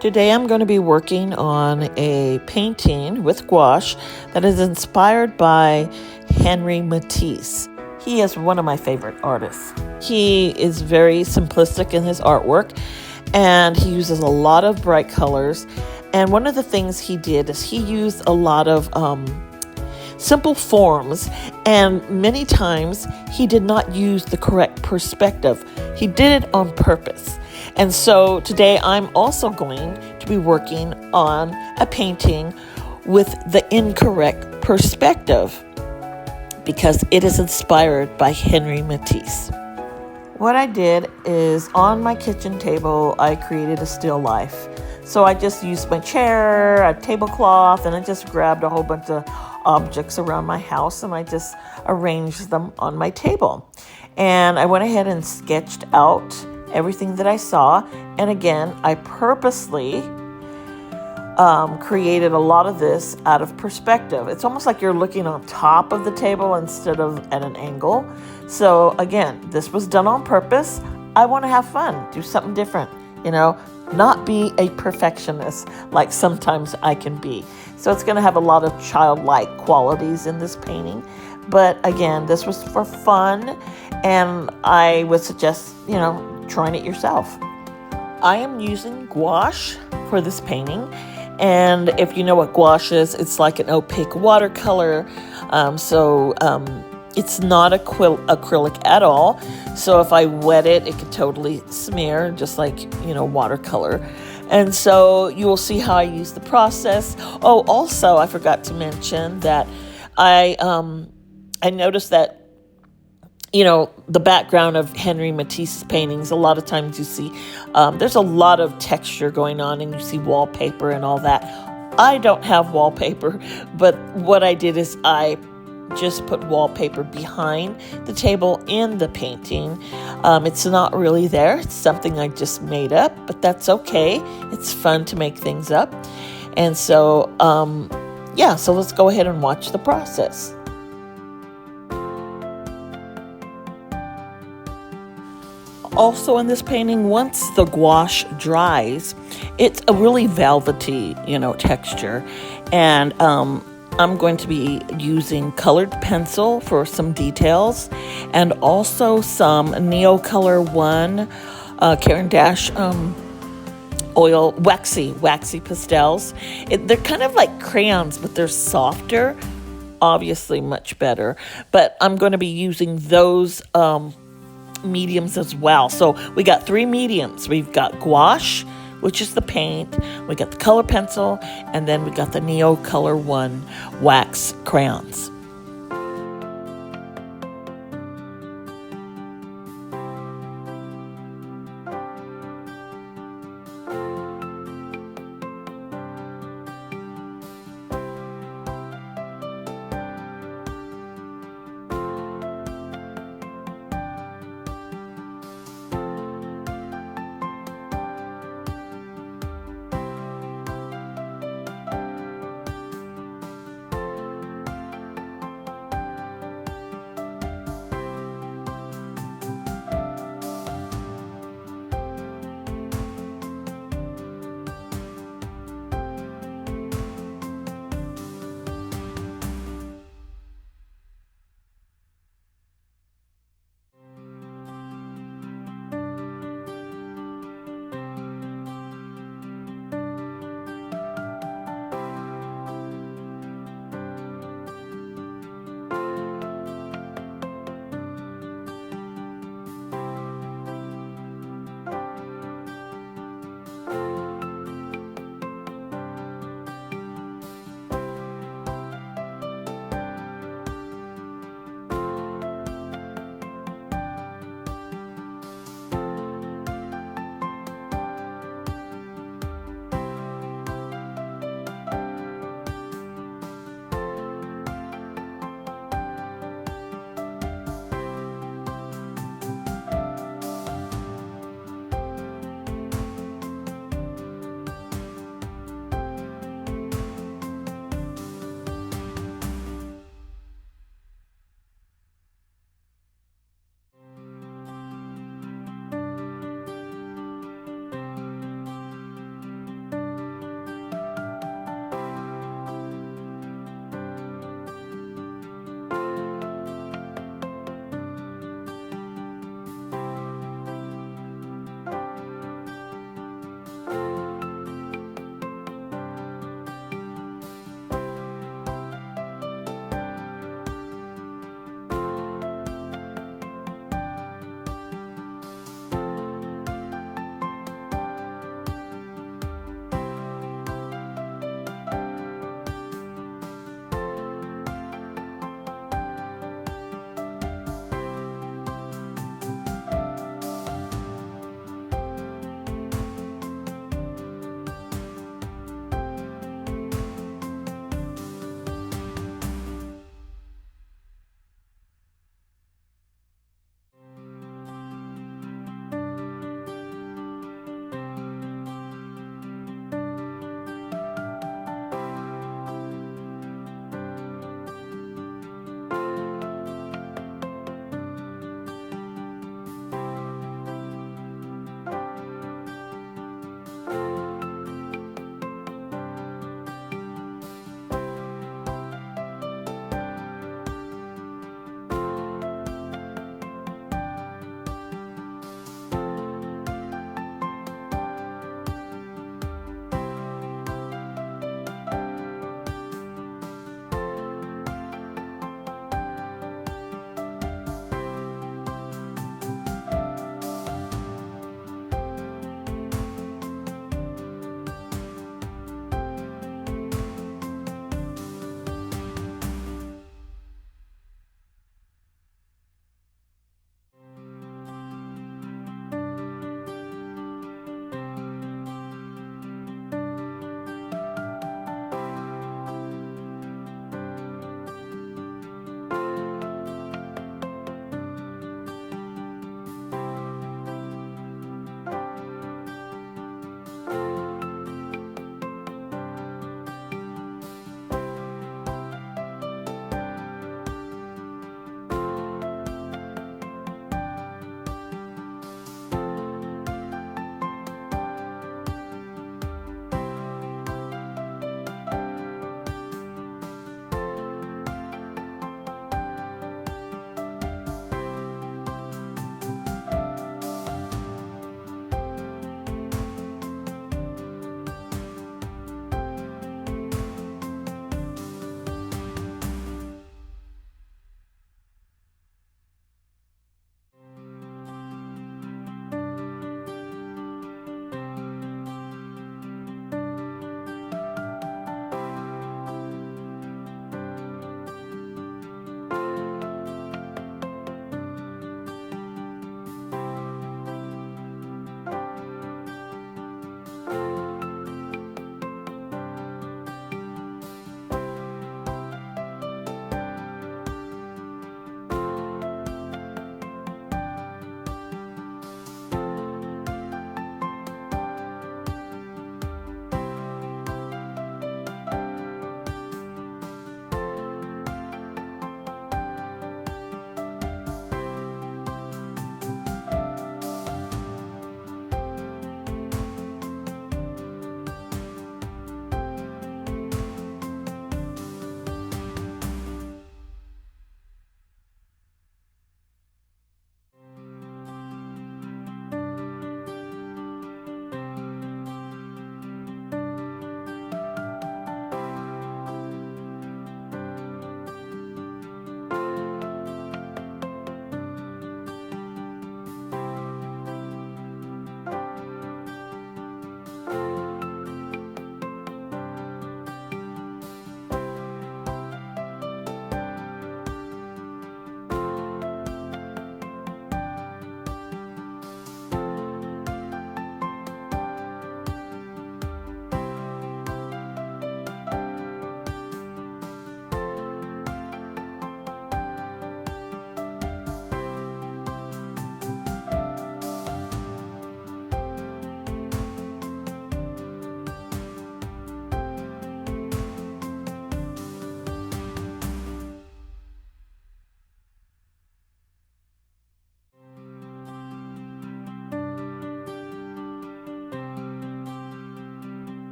Today I'm going to be working on a painting with gouache that is inspired by Henri Matisse. He is one of my favorite artists. He is very simplistic in his artwork and he uses a lot of bright colors. And one of the things he did is he used a lot of simple forms, and many times he did not use the correct perspective. He did it on purpose. And so today I'm also going to be working on a painting with the incorrect perspective because it is inspired by Henri Matisse. What I did is on my kitchen table, I created a still life. So I just used my chair, a tablecloth, and I just grabbed a whole bunch of objects around my house and I just arranged them on my table. And I went ahead and sketched out everything that I saw. And again, I purposely created a lot of this out of perspective. It's almost like you're looking on top of the table instead of at an angle. So again, this was done on purpose. I want to have fun, do something different, not be a perfectionist like sometimes I can be. So it's going to have a lot of childlike qualities in this painting. But again, this was for fun, and I would suggest, trying it yourself. I am using gouache for this painting. And if you know what gouache is, it's like an opaque watercolor. It's not acrylic at all. So if I wet it, it could totally smear just like, watercolor. And so you will see how I use the process. Oh, also, I forgot to mention that I noticed that, the background of Henri Matisse's paintings, a lot of times you see there's a lot of texture going on and you see wallpaper and all that. I don't have wallpaper, but what I did is I just put wallpaper behind the table in the painting. It's not really there. It's something I just made up, but that's okay. It's fun to make things up. And so, so let's go ahead and watch the process. Also in this painting, once the gouache dries, it's a really velvety, texture. And I'm going to be using colored pencil for some details and also some Neocolor 1 Caran d'Ache oil, waxy pastels. They're kind of like crayons, but they're softer, obviously much better. But I'm going to be using those mediums as well. So we got 3 mediums. We've got gouache, which is the paint, we got the color pencil, and then we got the Neocolor 1 wax crayons.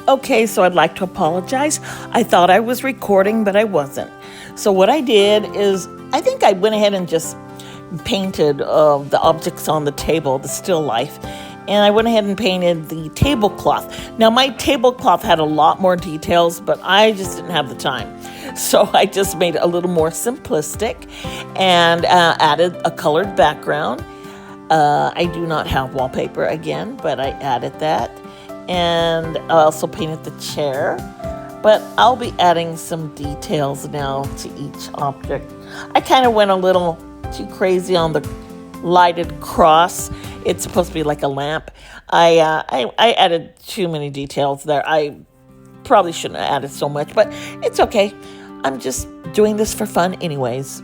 Okay, so I'd like to apologize. I thought I was recording, but I wasn't. So what I did is, I think I went ahead and just painted the objects on the table, the still life, and I went ahead and painted the tablecloth. Now, my tablecloth had a lot more details, but I just didn't have the time. So I just made it a little more simplistic and added a colored background. I do not have wallpaper again, but I added that. And I also painted the chair. But I'll be adding some details now to each object. I kind of went a little too crazy on the lighted cross. It's supposed to be like a lamp. I added too many details there. I probably shouldn't have added so much, but it's okay. I'm just doing this for fun anyways.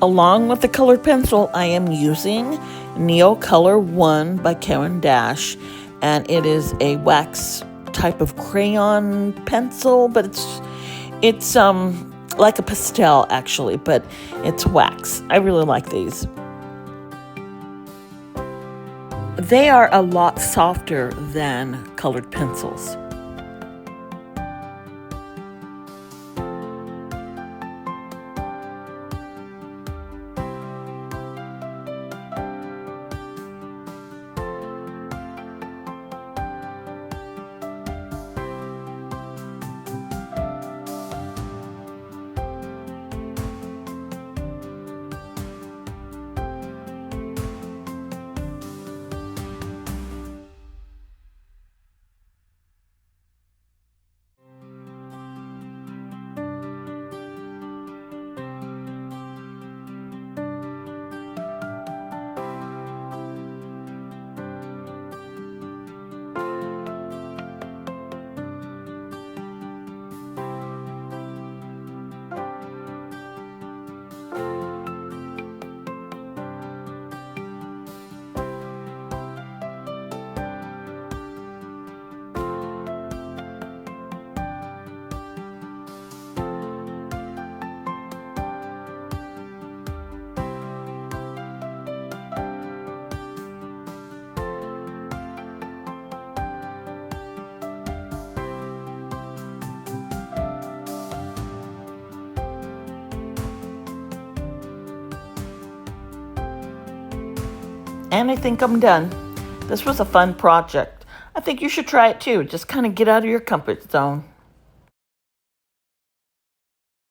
Along with the colored pencil, I am using Neo Color 1 by Caran d'Ache, and it is a wax type of crayon pencil, but it's like a pastel actually, but it's wax. I really like these. They are a lot softer than colored pencils. And I think I'm done. This was a fun project. I think you should try it too. Just kind of get out of your comfort zone.